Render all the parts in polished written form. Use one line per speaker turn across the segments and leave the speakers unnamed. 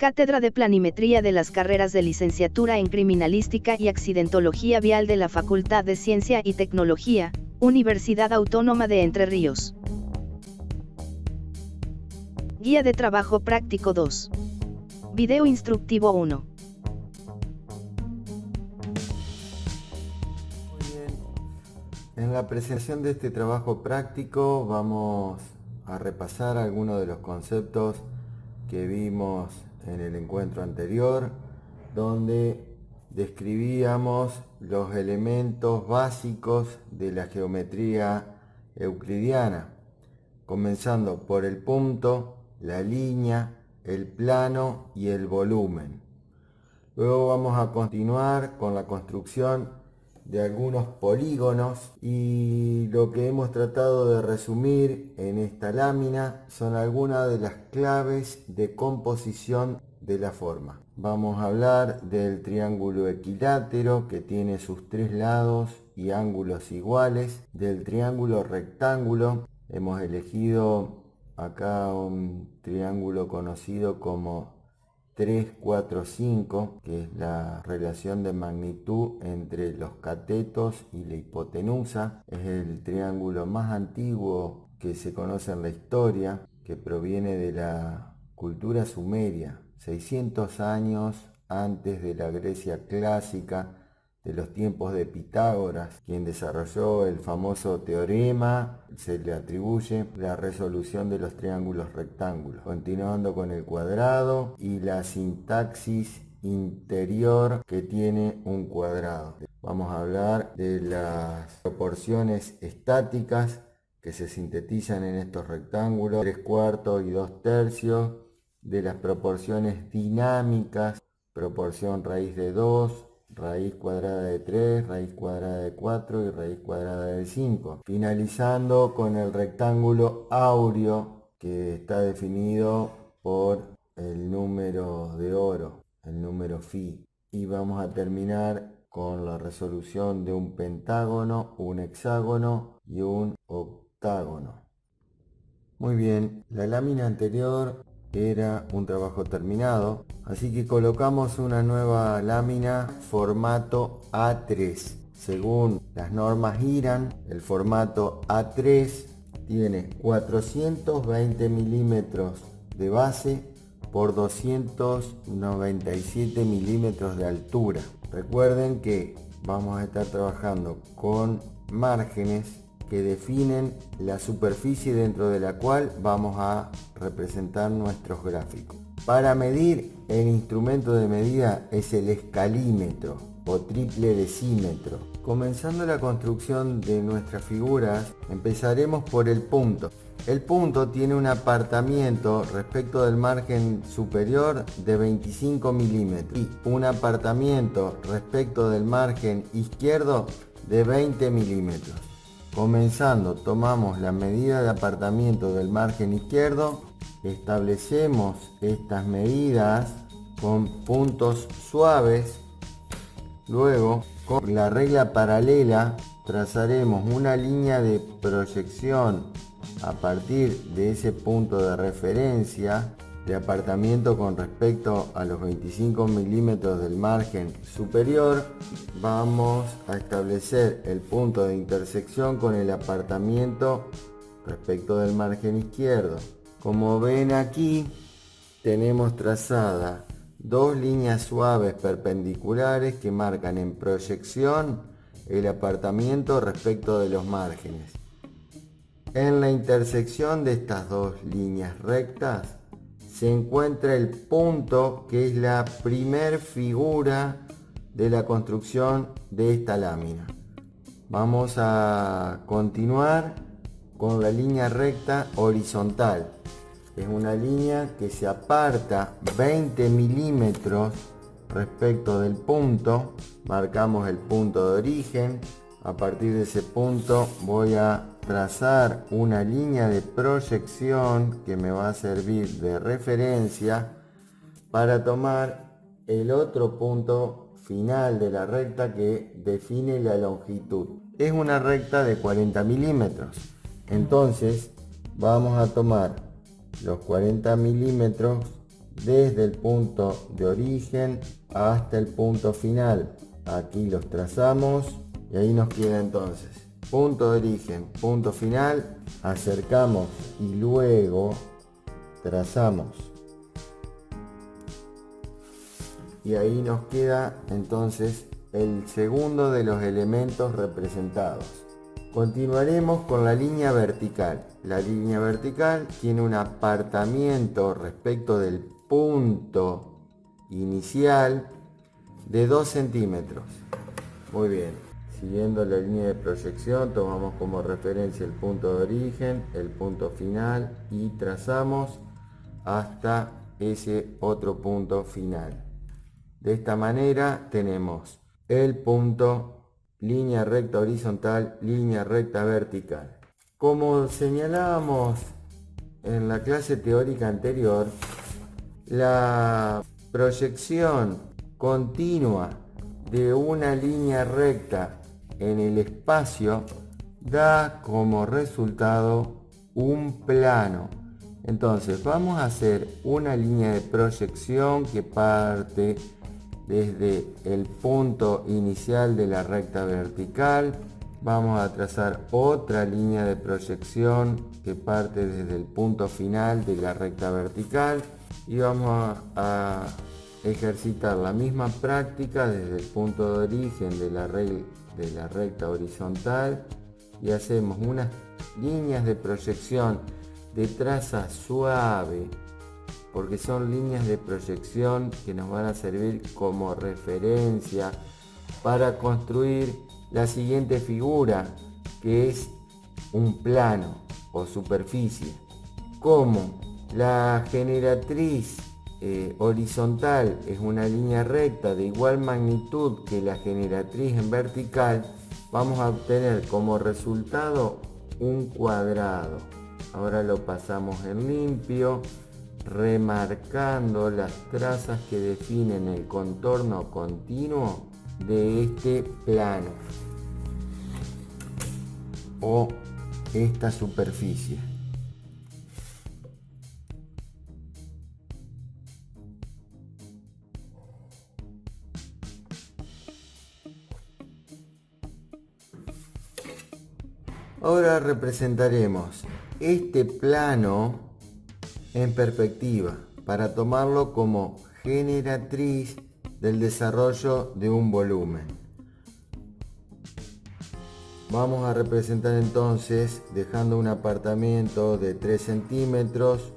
Cátedra de Planimetría de las carreras de Licenciatura en Criminalística y Accidentología Vial de la Facultad de Ciencia y Tecnología, Universidad Autónoma de Entre Ríos. Guía de Trabajo Práctico 2. Video instructivo 1.
Muy bien. En la presentación de este trabajo práctico vamos a repasar algunos de los conceptos que vimos en el encuentro anterior, donde describíamos los elementos básicos de la geometría euclidiana, comenzando por el punto, la línea, el plano y el volumen. Luego vamos a continuar con la construcción de algunos polígonos y lo que hemos tratado de resumir en esta lámina son algunas de las claves de composición de la forma. Vamos a hablar del triángulo equilátero que tiene sus tres lados y ángulos iguales, del triángulo rectángulo. Hemos elegido acá un triángulo conocido como 3, 4, 5, que es la relación de magnitud entre los catetos y la hipotenusa. Es el triángulo más antiguo que se conoce en la historia, que proviene de la cultura sumeria, 600 años antes de la Grecia clásica, de los tiempos de Pitágoras, quien desarrolló el famoso teorema. Se le atribuye la resolución de los triángulos rectángulos. Continuando con el cuadrado y la sintaxis interior que tiene un cuadrado. Vamos a hablar de las proporciones estáticas que se sintetizan en estos rectángulos, 3/4 y 2/3, de las proporciones dinámicas, proporción raíz de 2, raíz cuadrada de 3, raíz cuadrada de 4 y raíz cuadrada de 5. Finalizando con el rectángulo áureo, que está definido por el número de oro, el número phi. Y vamos a terminar con la resolución de un pentágono, un hexágono y un octágono. Muy bien, la lámina anterior era un trabajo terminado, así que colocamos una nueva lámina formato A3. Según las normas IRAN, el formato A3 tiene 420 milímetros de base por 297 milímetros de altura. Recuerden que vamos a estar trabajando con márgenes que definen la superficie dentro de la cual vamos a representar nuestros gráficos. Para medir, el instrumento de medida es el escalímetro o triple decímetro. Comenzando la construcción de nuestras figuras, empezaremos por el punto. El punto tiene un apartamiento respecto del margen superior de 25 milímetros y un apartamiento respecto del margen izquierdo de 20 milímetros. Comenzando, tomamos la medida de apartamiento del margen izquierdo, establecemos estas medidas con puntos suaves. Luego, con la regla paralela, trazaremos una línea de proyección a partir de ese punto de referencia de apartamiento con respecto a los 25 milímetros del margen superior. Vamos a establecer el punto de intersección con el apartamiento respecto del margen izquierdo. Como ven aquí, tenemos trazadas dos líneas suaves perpendiculares que marcan en proyección el apartamiento respecto de los márgenes. En la intersección de estas dos líneas rectas se encuentra el punto que es la primer figura de la construcción de esta lámina. Vamos a continuar con la línea recta horizontal. Es una línea que se aparta 20 milímetros respecto del punto. Marcamos el punto de origen. A partir de ese punto voy a trazar una línea de proyección que me va a servir de referencia para tomar el otro punto final de la recta que define la longitud. Es una recta de 40 milímetros. Entonces vamos a tomar los 40 milímetros desde el punto de origen hasta el punto final. Aquí los trazamos y ahí nos queda entonces punto de origen, punto final, acercamos y luego trazamos. Y ahí nos queda entonces el segundo de los elementos representados. Continuaremos con la línea vertical. La línea vertical tiene un apartamiento respecto del punto inicial de 2 centímetros. Muy bien. Siguiendo la línea de proyección, tomamos como referencia el punto de origen, el punto final y trazamos hasta ese otro punto final. De esta manera tenemos el punto, línea recta horizontal, línea recta vertical. Como señalábamos en la clase teórica anterior, la proyección continua de una línea recta en el espacio da como resultado un plano. Entonces vamos a hacer una línea de proyección que parte desde el punto inicial de la recta vertical. Vamos a trazar otra línea de proyección que parte desde el punto final de la recta vertical y vamos a ejercitar la misma práctica desde el punto de origen de la recta horizontal y hacemos unas líneas de proyección de traza suave, porque son líneas de proyección que nos van a servir como referencia para construir la siguiente figura, que es un plano o superficie. Como la generatriz horizontal es una línea recta de igual magnitud que la generatriz en vertical, vamos a obtener como resultado un cuadrado. Ahora lo pasamos en limpio, remarcando las trazas que definen el contorno continuo de este plano o esta superficie. Ahora representaremos este plano en perspectiva para tomarlo como generatriz del desarrollo de un volumen. Vamos a representar entonces dejando un apartamiento de 3 centímetros,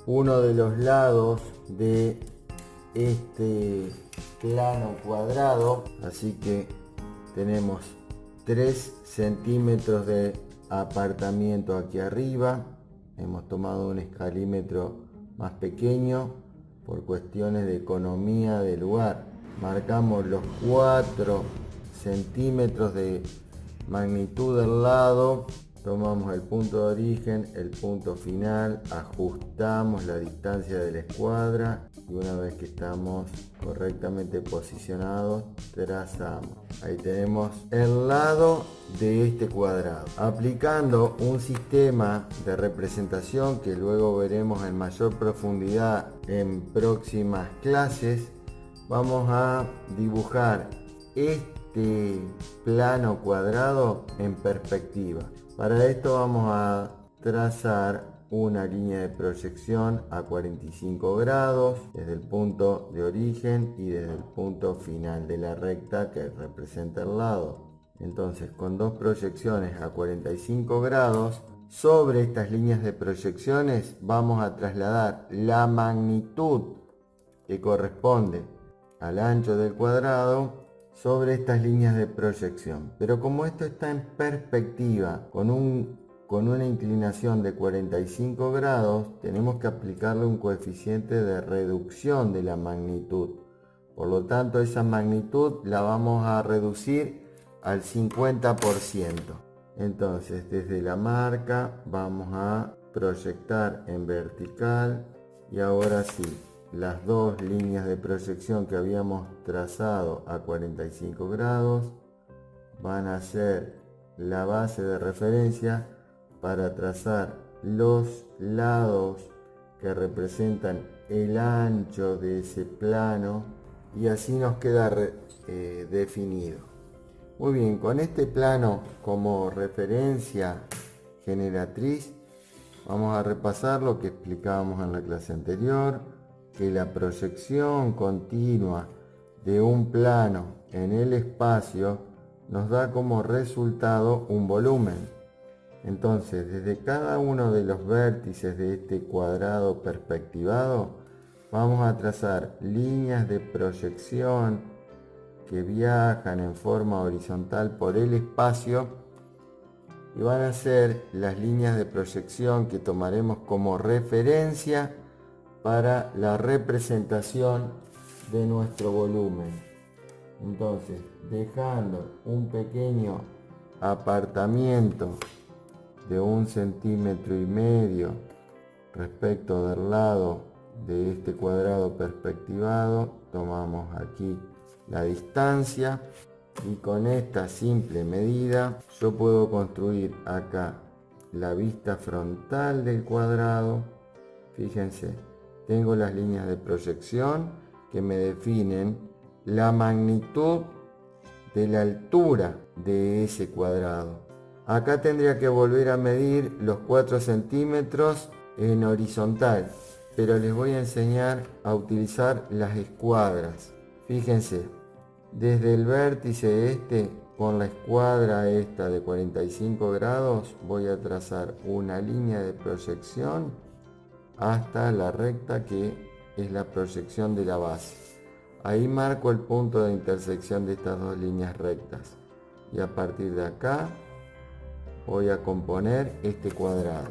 uno de los lados de este plano cuadrado, así que tenemos 3 centímetros de apartamiento aquí arriba. Hemos tomado un escalímetro más pequeño por cuestiones de economía del lugar. Marcamos los 4 centímetros de magnitud del lado, tomamos el punto de origen, el punto final, ajustamos la distancia de la escuadra y una vez que estamos correctamente posicionados, trazamos. Ahí tenemos el lado de este cuadrado. Aplicando un sistema de representación que luego veremos en mayor profundidad en próximas clases, vamos a dibujar este plano cuadrado en perspectiva. Para esto vamos a trazar una línea de proyección a 45 grados desde el punto de origen y desde el punto final de la recta que representa el lado. Entonces, con dos proyecciones a 45 grados, sobre estas líneas de proyecciones vamos a trasladar la magnitud que corresponde al ancho del cuadrado sobre estas líneas de proyección. Pero como esto está en perspectiva con una inclinación de 45 grados, tenemos que aplicarle un coeficiente de reducción de la magnitud. Por lo tanto, esa magnitud la vamos a reducir al 50%. Entonces, desde la marca vamos a proyectar en vertical y ahora sí, las dos líneas de proyección que habíamos trazado a 45 grados van a ser la base de referencia para trazar los lados que representan el ancho de ese plano y así nos queda definido. Muy bien, con este plano como referencia generatriz vamos a repasar lo que explicábamos en la clase anterior, que la proyección continua de un plano en el espacio nos da como resultado un volumen. Entonces, desde cada uno de los vértices de este cuadrado perspectivado, vamos a trazar líneas de proyección que viajan en forma horizontal por el espacio y van a ser las líneas de proyección que tomaremos como referencia para la representación de nuestro volumen. Entonces, dejando un pequeño apartamiento de 1,5 centímetros respecto del lado de este cuadrado perspectivado, tomamos aquí la distancia y con esta simple medida yo puedo construir acá la vista frontal del cuadrado. Fíjense, tengo las líneas de proyección que me definen la magnitud de la altura de ese cuadrado. Acá tendría que volver a medir los 4 centímetros en horizontal, pero les voy a enseñar a utilizar las escuadras. Fíjense, desde el vértice este con la escuadra esta de 45 grados voy a trazar una línea de proyección hasta la recta que es la proyección de la base. Ahí marco el punto de intersección de estas dos líneas rectas y a partir de acá voy a componer este cuadrado.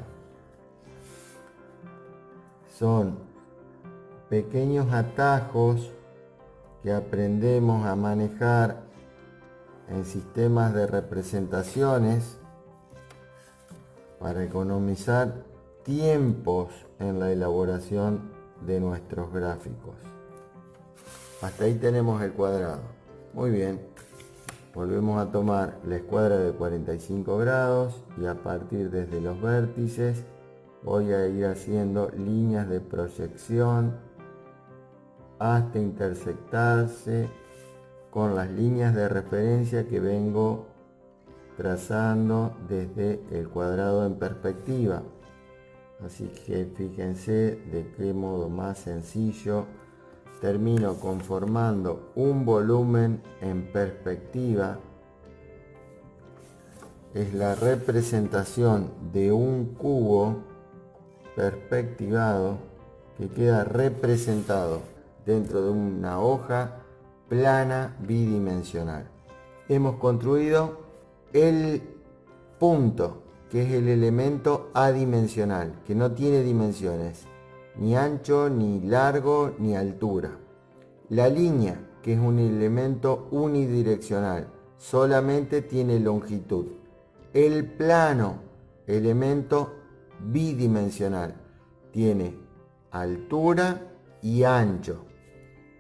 Son pequeños atajos que aprendemos a manejar en sistemas de representaciones para economizar tiempos en la elaboración de nuestros gráficos. Hasta ahí tenemos el cuadrado. Muy bien. Volvemos a tomar la escuadra de 45 grados y a partir desde los vértices voy a ir haciendo líneas de proyección hasta intersectarse con las líneas de referencia que vengo trazando desde el cuadrado en perspectiva. Así que fíjense de qué modo más sencillo termino conformando un volumen en perspectiva. Es la representación de un cubo perspectivado que queda representado dentro de una hoja plana bidimensional. Hemos construido el punto, que es el elemento adimensional, que no tiene dimensiones, ni ancho, ni largo, ni altura. La línea, que es un elemento unidireccional, solamente tiene longitud. El plano, elemento bidimensional, tiene altura y ancho.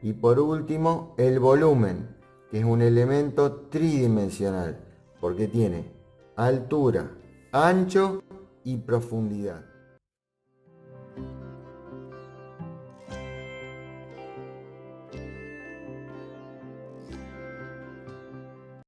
Y por último, el volumen, que es un elemento tridimensional, porque tiene altura, ancho y profundidad.